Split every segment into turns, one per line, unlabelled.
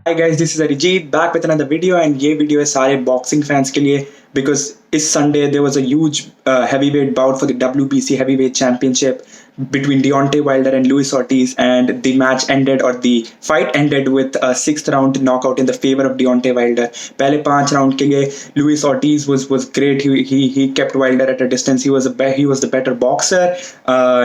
Hi guys, this is Arijit back with another video and ये video है सारे boxing fans के लिए because इस Sunday there was a huge heavyweight bout for the WBC heavyweight championship between Deontay Wilder and Luis Ortiz, and the match ended, or the fight ended, with a sixth round knockout in the favor of Deontay Wilder. पहले 5 round के लिए Luis Ortiz was great. He kept Wilder at a distance. He was the better boxer.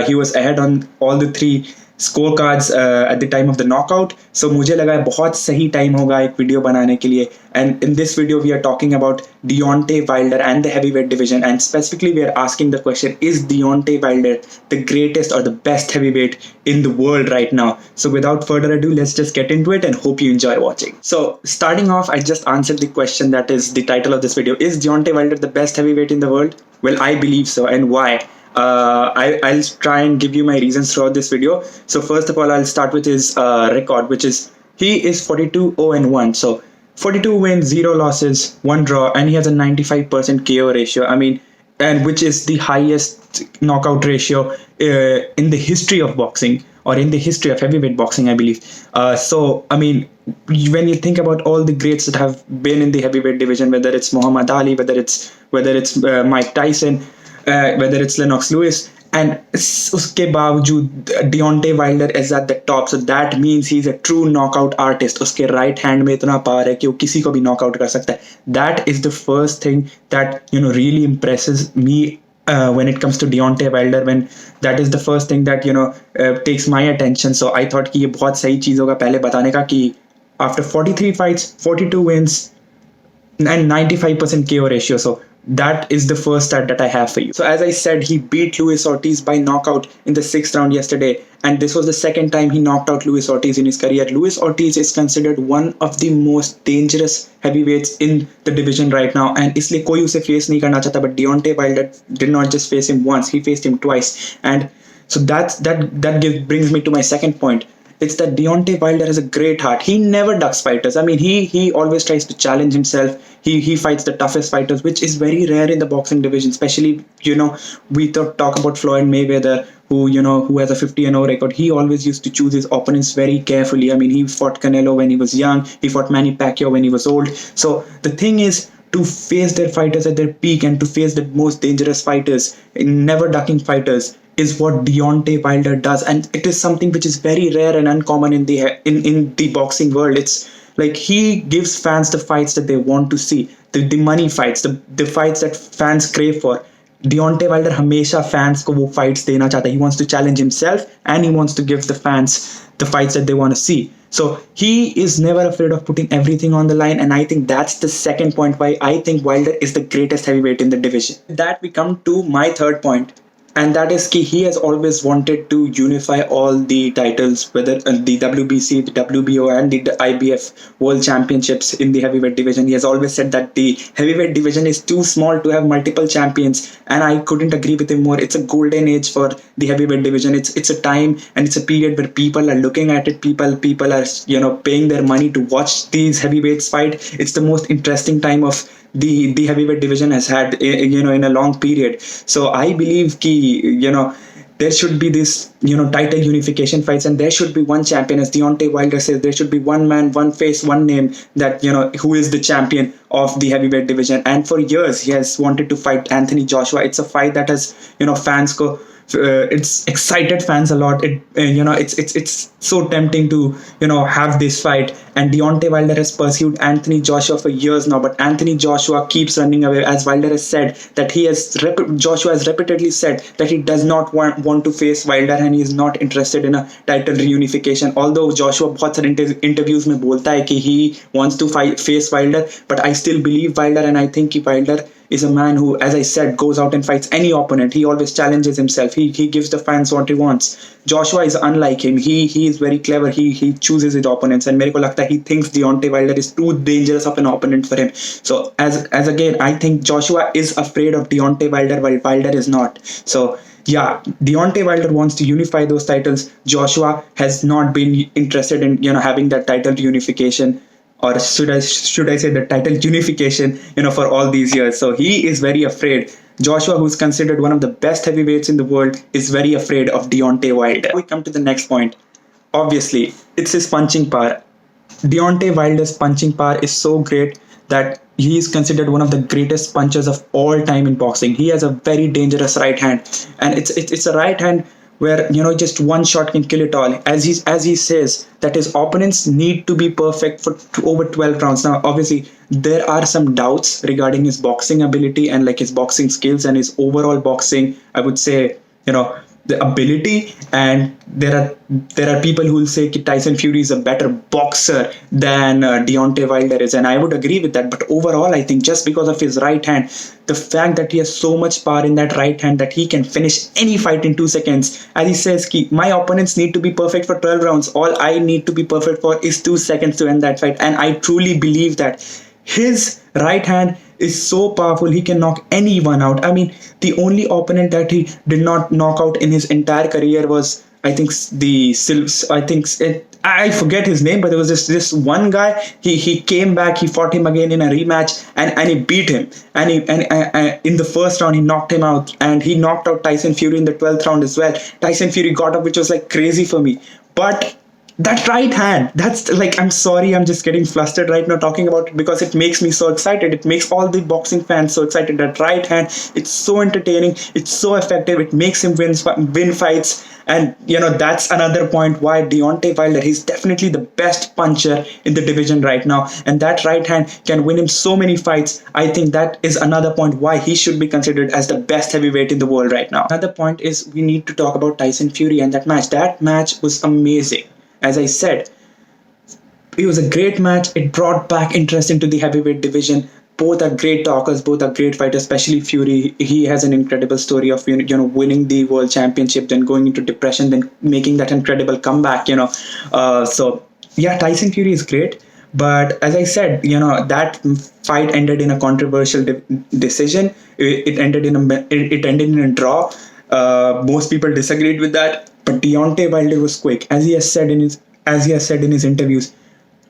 He was ahead on all the three score cards at the time of the knockout. So मुझे लगा बहुत सही time होगा एक video बनाने के लिए. And in this video we are talking about Deontay Wilder and the heavyweight division, and specifically we are asking the question, is Deontay Wilder the greatest or the best heavyweight in the world right now? So without further ado, let's just get into it and hope you enjoy watching. So starting off, I just answered the question that is the title of this video. Is Deontay Wilder the best heavyweight in the world? Well, I believe so. And why? I'll try and give you my reasons throughout this video. So first of all, I'll start with his record, which is he is 42-0-1. So 42 wins, 0 losses, 1 draw, and he has a 95% KO ratio. I mean, and which is the highest knockout ratio in the history of boxing, or in the history of heavyweight boxing, I believe. So I mean, when you think about all the greats that have been in the heavyweight division, whether it's Muhammad Ali, whether it's Mike Tyson, whether it's Lennox Lewis, and uske baवजूद Deontay Wilder is at the top. So that means he's a true knockout artist. उसके right hand में इतना power है कि वो किसी को भी knockout कर सकता है. That is the first thing that really impresses me when it comes to Deontay Wilder. When that is the first thing that takes my attention. So I thought कि ये बहुत सही चीज होगा पहले बताने का कि after 43 fights, 42 wins, and 95% KO ratio. So that is the first stat that I have for you. So as I said, he beat Luis Ortiz by knockout in the 6th round yesterday, and this was the second time he knocked out Luis Ortiz in his career. Luis Ortiz is considered one of the most dangerous heavyweights in the division right now, and इसलिए कोई उसे face नहीं करना चाहता. But Deontay Wilder did not just face him once; he faced him twice, and so brings me to my second point. It's that Deontay Wilder has a great heart. He never ducks fighters. I mean, he always tries to challenge himself. He fights the toughest fighters, which is very rare in the boxing division. Especially, we talk about Floyd Mayweather, who has a 50-0 record. He always used to choose his opponents very carefully. I mean, he fought Canelo when he was young. He fought Manny Pacquiao when he was old. So the thing is, to face their fighters at their peak and to face the most dangerous fighters, never ducking fighters, is what Deontay Wilder does, and it is something which is very rare and uncommon in the boxing world. It's like he gives fans the fights that they want to see, the money fights, the fights that fans crave for. Deontay Wilder हमेशा fans को वो fights देना चाहता है. He wants to challenge himself, and he wants to give the fans the fights that they want to see. So he is never afraid of putting everything on the line, and I think that's the second point why I think Wilder is the greatest heavyweight in the division. With that, we come to my third point. And that is key. He has always wanted to unify all the titles, whether the WBC, the WBO, and the IBF World Championships in the heavyweight division. He has always said that the heavyweight division is too small to have multiple champions, and I couldn't agree with him more. It's a golden age for the heavyweight division. It's a time and it's a period where people are looking at it. People are paying their money to watch these heavyweights fight. It's the most interesting time of the heavyweight division has had in a long period. So I believe ki there should be this title unification fights, and there should be one champion. As Deontay Wilder says, there should be one man, one face, one name that who is the champion of the heavyweight division. And for years he has wanted to fight Anthony Joshua. It's a fight that has fans ko it's excited fans a lot. It's so tempting to have this fight, and Deontay Wilder has pursued Anthony Joshua for years now, but Anthony Joshua keeps running away. As Wilder has said that Joshua has repeatedly said that he does not want to face Wilder, and he is not interested in a title reunification. Although Joshua बहुत सारे interviews में बोलता है कि he wants to face Wilder, but I still believe Wilder, and I think Wilder is a man who, as I said, goes out and fights any opponent. He always challenges himself. He gives the fans what he wants. Joshua is unlike him. He is very clever. He chooses his opponents, and मेरे को लगता है he thinks Deontay Wilder is too dangerous of an opponent for him. So as again, I think Joshua is afraid of Deontay Wilder, while Wilder is not. So yeah, Deontay Wilder wants to unify those titles. Joshua has not been interested in having that title unification, or should I say the title unification, for all these years. So he is very afraid. Joshua, who's considered one of the best heavyweights in the world, is very afraid of Deontay Wilder. We come to the next point. Obviously, it's his punching power. Deontay Wilder's punching power is so great that he is considered one of the greatest punchers of all time in boxing. He has a very dangerous right hand, and it's a right hand where just one shot can kill it all. As he says that his opponents need to be perfect for over 12 rounds. Now, obviously, there are some doubts regarding his boxing ability and like his boxing skills and his overall boxing. I would say the ability, and there are people who will say Tyson Fury is a better boxer than Deontay Wilder is, and I would agree with that. But overall, I think just because of his right hand, the fact that he has so much power in that right hand that he can finish any fight in 2 seconds, as he says, my opponents need to be perfect for 12 rounds. All I need to be perfect for is 2 seconds to end that fight, and I truly believe that his right hand is so powerful, he can knock anyone out. I mean, the only opponent that he did not knock out in his entire career was, I think, I forget his name, but there was this one guy. He came back, he fought him again in a rematch, and he beat him. And in the first round, he knocked him out, and he knocked out Tyson Fury in the 12th round as well. Tyson Fury got up, which was like crazy for me. But that right hand, that's like, I'm sorry, I'm just getting flustered right now talking about it because it makes me so excited. It makes all the boxing fans so excited. That right hand, it's so entertaining, it's so effective, it makes him win fights. And that's another point why Deontay Wilder, he's definitely the best puncher in the division right now, and that right hand can win him so many fights. I think that is another point why he should be considered as the best heavyweight in the world right now. Another point is we need to talk about Tyson Fury and that match. That match was amazing. As I said, it was a great match. It brought back interest into the heavyweight division. Both are great talkers. Both are great fighters. Especially Fury, he has an incredible story of winning the world championship, then going into depression, then making that incredible comeback. So yeah, Tyson Fury is great. But as I said, that fight ended in a controversial decision. It ended in a draw. Most people disagreed with that, but Deontay Wilder was quick, as he has said in his interviews.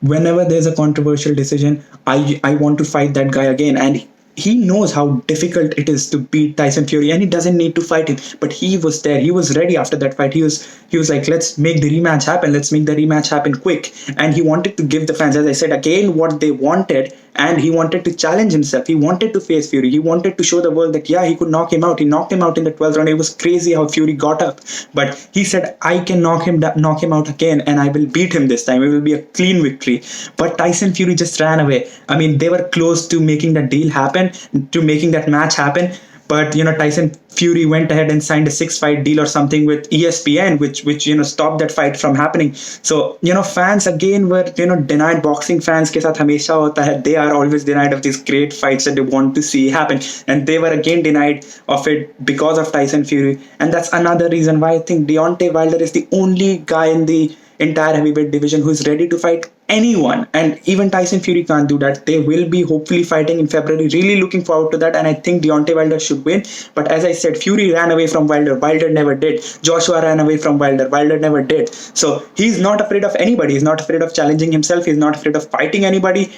Whenever there's a controversial decision, I want to fight that guy again, and he knows how difficult it is to beat Tyson Fury, and he doesn't need to fight him. But he was there. He was ready after that fight. He was like, let's make the rematch happen. Let's make the rematch happen quick. And he wanted to give the fans, as I said again, what they wanted, and he wanted to challenge himself. He wanted to face Fury. He wanted to show the world that yeah, he could knock him out. He knocked him out in the 12th round. It was crazy how Fury got up, but he said, I can knock him out again, and I will beat him this time. It will be a clean victory. But Tyson Fury just ran away. I mean, they were close to making that deal happen, to making that match happen. But Tyson Fury went ahead and signed a 6-fight deal or something with ESPN, which stopped that fight from happening. So fans again were denied. Boxing fans के साथ हमेशा होता है. They are always denied of these great fights that they want to see happen, and they were again denied of it because of Tyson Fury. And that's another reason why I think Deontay Wilder is the only guy in the entire heavyweight division who is ready to fight anyone. And even Tyson Fury can't do that. They will be hopefully fighting in February. Really looking forward to that. And I think Deontay Wilder should win. But as I said, Fury ran away from Wilder. Wilder never did. Joshua ran away from Wilder. Wilder never did. So he's not afraid of anybody. He's not afraid of challenging himself. He's not afraid of fighting anybody.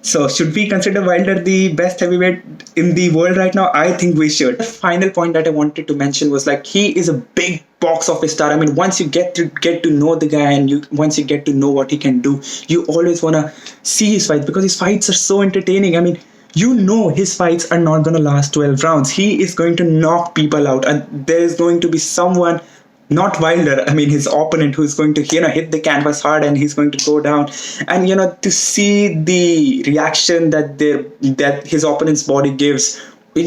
So should we consider Wilder the best heavyweight in the world right now? I think we should. The final point that I wanted to mention was like he is a big box office star. I mean, once you get to know the guy, and once you get to know what he can do, you always wanna see his fights because his fights are so entertaining. I mean, his fights are not gonna last 12 rounds. He is going to knock people out, and there is going to be someone, not Wilder, I mean his opponent, who is going to hit the canvas hard, and he's going to go down. And to see the reaction that his opponent's body gives,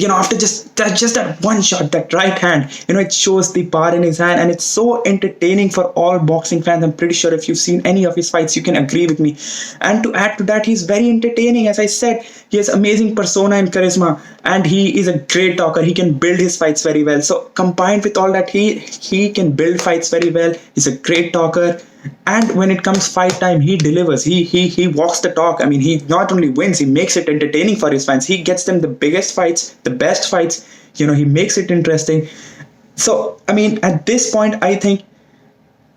after just that one shot, that right hand, it shows the power in his hand, and it's so entertaining for all boxing fans. I'm pretty sure if you've seen any of his fights, you can agree with me. And to add to that, he's very entertaining. As I said, he has amazing persona and charisma, and he is a great talker. He can build his fights very well. So combined with all that, he can build fights very well. He's a great talker. And when it comes fight time, he delivers. He walks the talk. I mean, he not only wins, he makes it entertaining for his fans. He gets them the biggest fights, the best fights. He makes it interesting. So, I mean, at this point, I think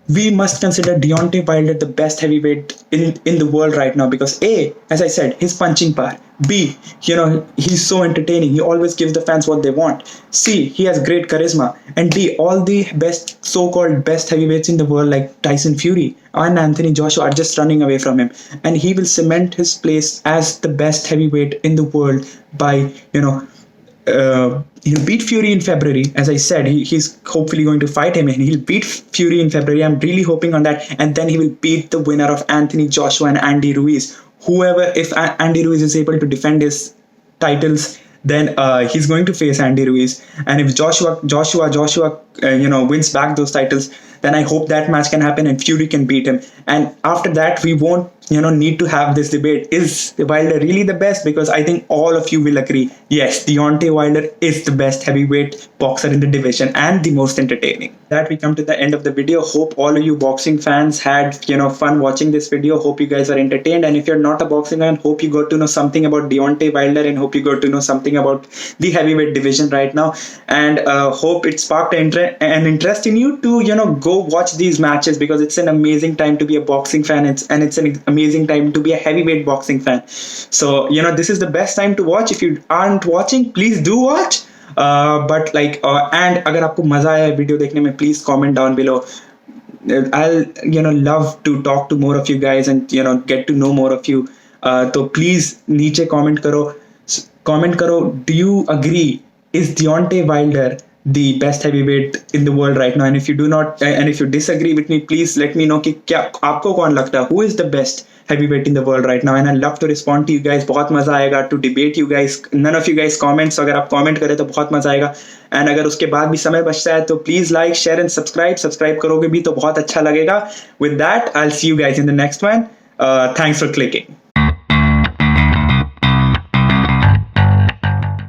we must consider Deontay Wilder the best heavyweight in the world right now because A, as I said, his punching power. B, he's so entertaining. He always gives the fans what they want. C, he has great charisma. And D, all the best so-called best heavyweights in the world like Tyson Fury and Anthony Joshua are just running away from him. And he will cement his place as the best heavyweight in the world by, he'll beat Fury in February. As I said, he's hopefully going to fight him and he'll beat Fury in February. I'm really hoping on that. And then he will beat the winner of Anthony Joshua and Andy Ruiz. Whoever, if Andy Ruiz is able to defend his titles, then he's going to face Andy Ruiz. And if Joshua, wins back those titles, then I hope that match can happen and Fury can beat him. And after that, we won't, need to have this debate. Is Wilder really the best? Because I think all of you will agree, yes, Deontay Wilder is the best heavyweight boxer in the division and the most entertaining. That we come to the end of the video. Hope all of you boxing fans had, fun watching this video. Hope you guys are entertained. And if you're not a boxing fan, hope you got to know something about Deontay Wilder and hope you got to know something about the heavyweight division right now. And hope it sparked an interest in you to, go watch these matches because it's an amazing time to be a boxing fan. It's an amazing time to be a heavyweight boxing fan. So, this is the best time to watch. If you aren't watching, please do watch. And अगर आपको मजा आया video देखने में, please comment down below. I'll love to talk to more of you guys and get to know more of you. So please नीचे comment करो. Do you agree? Is Deontay Wilder the best heavyweight in the world right now? And if you do not, and if you disagree with me, please let me know कि क्या आपको कौन लगता है? Who is the best heavyweight in the world right now? And I love to respond to you guys. बहुत मजा आएगा to debate you guys. None of you guys comments. अगर आप comment करें तो बहुत मजा आएगा. And अगर उसके बाद भी समय बचता है तो please like, share and subscribe. Subscribe करोगे भी तो बहुत अच्छा लगेगा. With that, I'll see you guys in the next one. Thanks for clicking.